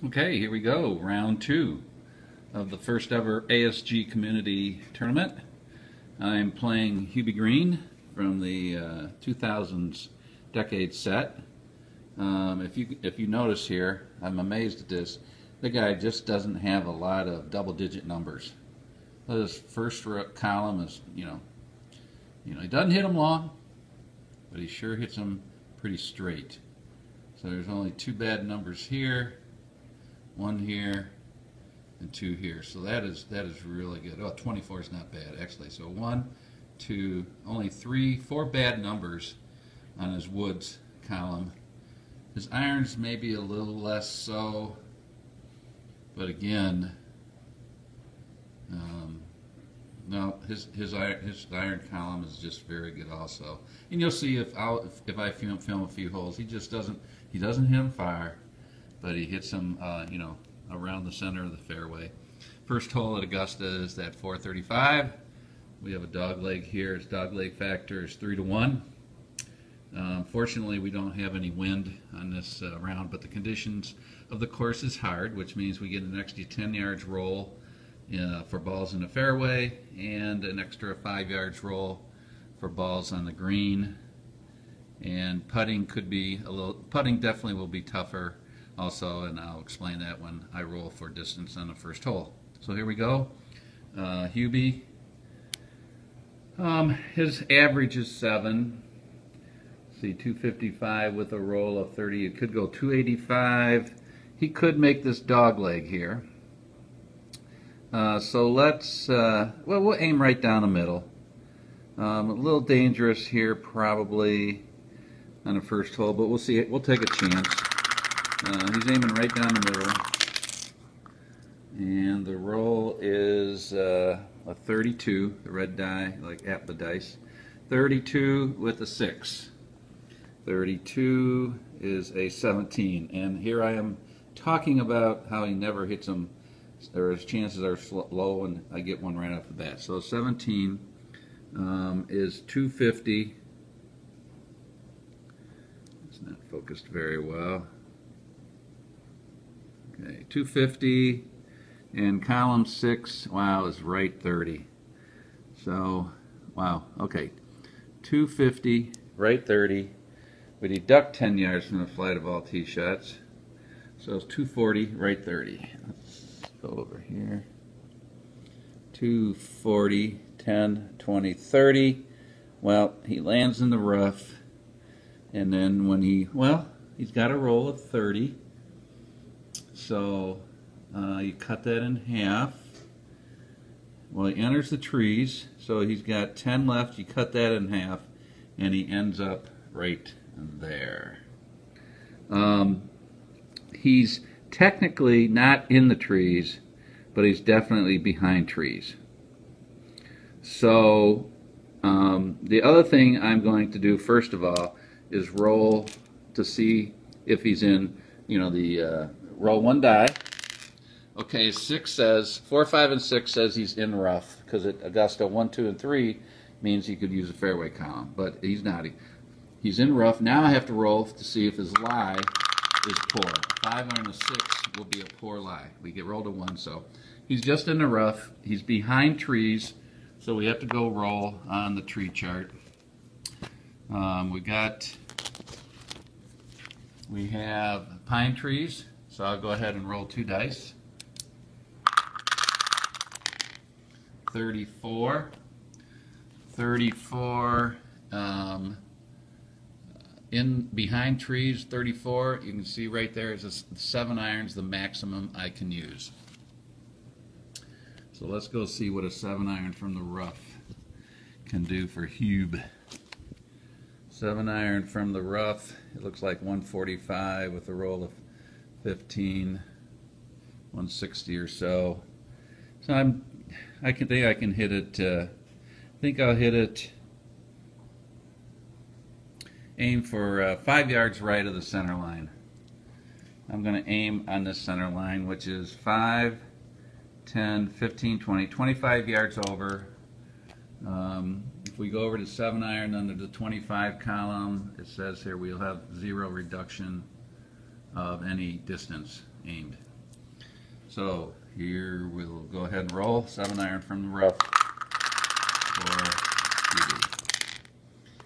Okay, here we go. Round two of the first ever ASG Community Tournament. I'm playing Hubie Green from the 2000s decade set. If you notice here, I'm amazed at this. The guy just doesn't have a lot of double-digit numbers. His first column is, he doesn't hit them long, but he sure hits them pretty straight. So there's only two bad numbers here, one here, and two here. So that is really good. Oh, 24 is not bad actually. So one, two, only four bad numbers on his woods column. His irons maybe a little less so, but again, no, his iron column is just very good also. And you'll see if I film a few holes, he doesn't hit them far, but he hits them around the center of the fairway. First hole at Augusta is that 435. We have a dog leg here. Its dog leg factor is 3-1. Fortunately, we don't have any wind on this round, but the conditions of the course is hard, which means we get an extra 10 yards roll for balls in the fairway and an extra 5 yards roll for balls on the green. And putting definitely will be tougher also, and I'll explain that when I roll for distance on the first hole. So here we go. Hubie, his average is 7. See, 255 with a roll of 30. It could go 285. He could make this dog leg here. So let's, we'll aim right down the middle. A little dangerous here probably on the first hole, but we'll see. We'll take a chance. He's aiming right down the middle. And the roll is a 32, the red die, like at the dice. 32 with a 6. 32 is a 17. And here I am talking about how he never hits them, or his chances are low, and I get one right off the bat. So 17 is 250. It's not focused very well. Okay, 250, and column 6, wow, is right 30. So, wow, okay, 250, right 30. We deduct 10 yards from the flight of all tee shots. So it's 240, right 30. Let's go over here. 240, 10, 20, 30. Well, he lands in the rough. And then when he's got a roll of 30. So you cut that in half. Well, he enters the trees. So he's got 10 left. You cut that in half. And he ends up right there. He's technically not in the trees, but he's definitely behind trees. So the other thing I'm going to do first of all is roll to see if he's in, roll one die. Okay, 4, 5, and 6 says he's in rough, because at Augusta 1, 2, and 3 means he could use a fairway column, but he's not. He's in rough. Now I have to roll to see if his lie is poor. 5 and a 6 will be a poor lie. We get rolled a 1, so he's just in the rough. He's behind trees, so we have to go roll on the tree chart. We have pine trees, so I'll go ahead and roll 2 dice. 34. 34. In behind trees, 34. You can see right there is a 7 irons, the maximum I can use. So let's go see what a 7 iron from the rough can do for Hube. 7 iron from the rough. It looks like 145 with a roll of 15, 160 or so. So I think I can hit it. I think I'll hit it. Aim for 5 yards right of the center line. I'm going to aim on this center line, which is 5, 10, 15, 20, 25 yards over. If we go over to 7 iron under the 25 column, it says here we'll have 0 reduction of any distance. aimed. So here we'll go ahead and roll 7-iron from the rough for Hubie.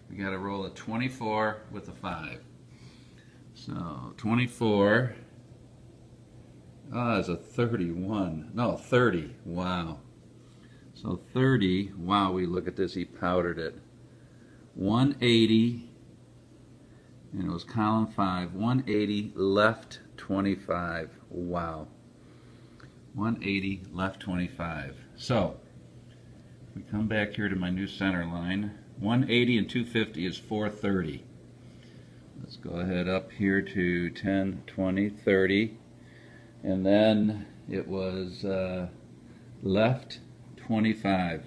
We got to roll a 24 with a 5. So 24 is a 31. No, 30. Wow. So 30. Wow, we look at this. He powdered it. 180. And it was column 5. 180 left 25. Wow. 180 left 25. So we come back here to my new center line. 180 and 250 is 430. Let's go ahead up here to 10, 20, 30. And then it was left 25.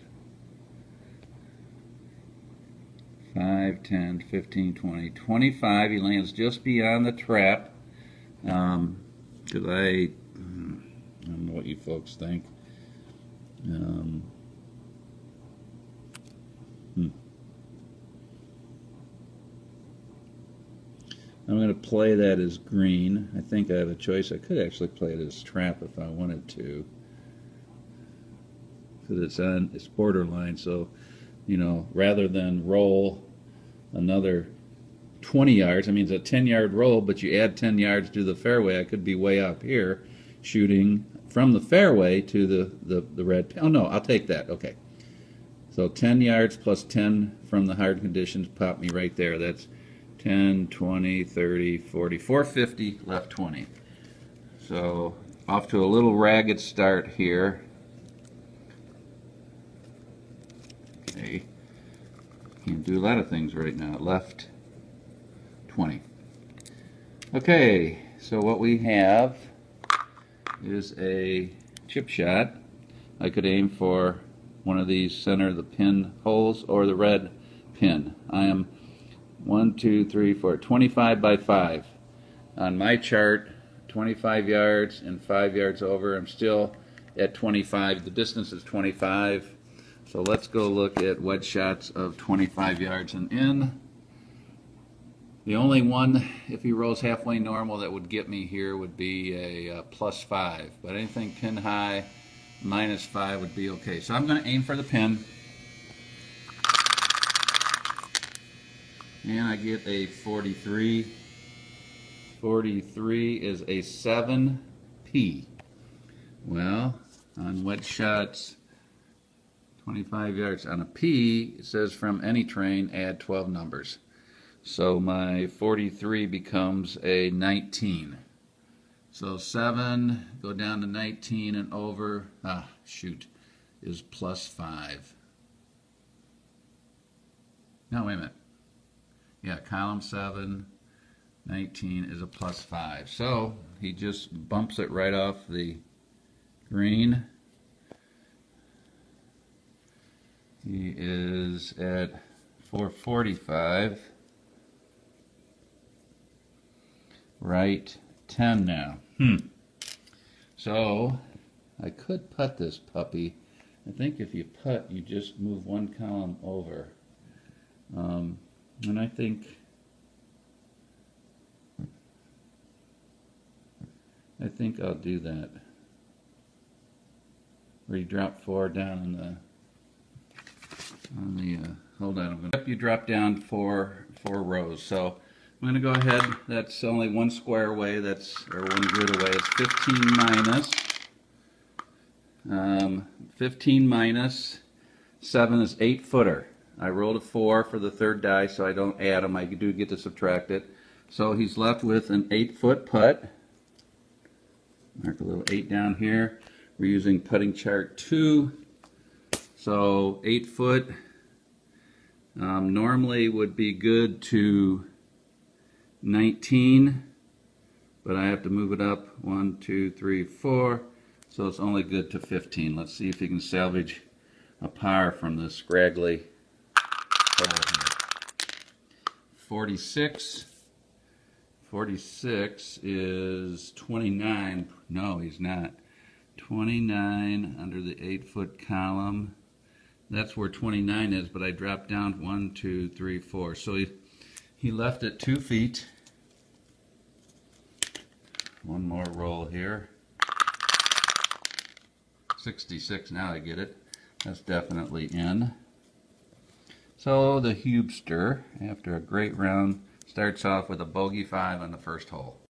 5, 10, 15, 20, 25. He lands just beyond the trap. Because I don't know what you folks think. I'm going to play that as green. I think I have a choice. I could actually play it as trap if I wanted to, because it's borderline. So, you know, rather than roll another 20 yards, I mean, it's a 10-yard roll, but you add 10 yards to the fairway. I could be way up here shooting from the fairway to the red pin. Oh, no, I'll take that. Okay. So 10 yards plus 10 from the hard conditions pop me right there. That's 10, 20, 30, 40, 450, left 20. So off to a little ragged start here. Okay. Can't do a lot of things right now. Left 20. Okay, so what we have is a chip shot. I could aim for one of these center of the pin holes or the red pin. I am 1, 2, 3, 4, 25 by 5. On my chart, 25 yards and 5 yards over. I'm still at 25. The distance is 25. So let's go look at wedge shots of 25 yards and in. The only one, if he rolls halfway normal, that would get me here would be a +5. But anything pin high, -5 would be okay. So I'm going to aim for the pin. And I get a 43. 43 is a 7P. Well, on wedge shots, 25 yards on a P, it says from any train, add 12 numbers. So my 43 becomes a 19. So 7, go down to 19 and over, is +5. No, wait a minute. Yeah, column 7, 19 is a +5. So he just bumps it right off the green. He is at 445. Right 10 now. So I could putt this puppy. I think if you putt, you just move one column over. And I think I'll do that. Where you drop 4 down on the hold on, I'm gonna help you drop down 4 rows. So I'm gonna go ahead, that's only one square away, or one grid away. It's 15 minus 15 minus 7 is 8-footer. I rolled a 4 for the third die, so I don't add them. I do get to subtract it. So he's left with an 8-foot putt. Mark a little 8 down here. We're using putting chart 2. So 8 foot normally would be good to 19, but I have to move it up 1, 2, 3, 4. So it's only good to 15. Let's see if you can salvage a par from this scraggly hole here. 46. 46 is 29. No, he's not. 29 under the 8-foot column. That's where 29 is, but I dropped down 1, 2, 3, 4. So he left it 2 feet. One more roll here. 66, now I get it. That's definitely in. So the Hubster, after a great round, starts off with a bogey 5 on the first hole.